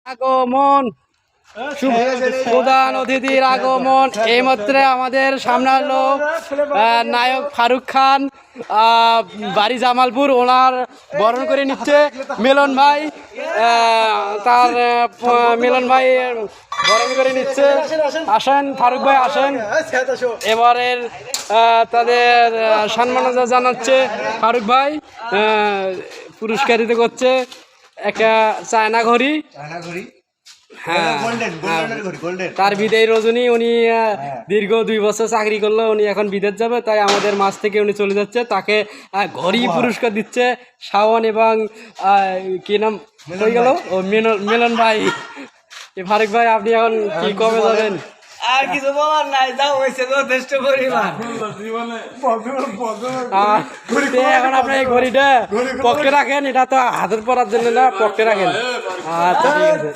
আগমন প্রধান অতিথির আগমন এইমাত্র আমাদের সামনে হলো নায়ক ফারুক খান বাড়ি জামালপুর ওনার বরণ করে নিচ্ছে মিলন ভাই তার মিলন ভাই বরণ করে নিচ্ছে আসেন ফারুক ভাই আসেন এবারের তাদের সম্মান জানাচ্ছে ফারুক ভাই পুরস্কারিত করছে একটা চায়না ঘড়ি হ্যাঁ তার বিদায় রজনী উনি দীর্ঘ 2 বছর চাকরি করলো উনি এখন বিদেশ যাবে তাই আমাদের মাঝ থেকে উনি চলে যাচ্ছে তাকে ঘড়ি পুরস্কার দিচ্ছে শাওন এবং কি নাম হয়ে গেল ও মিলন ভাই ফারুক ভাই আপনি এখন কি কবে যাবেন আর কিছু বলার নাই যা হয়েছে যথেষ্ট পরিমাণ এখন আপনি এই ঘড়িটা পকেটে রাখেন এটা তো হাতের পরার জন্য না পকেটে রাখেন আচ্ছা ঠিক আছে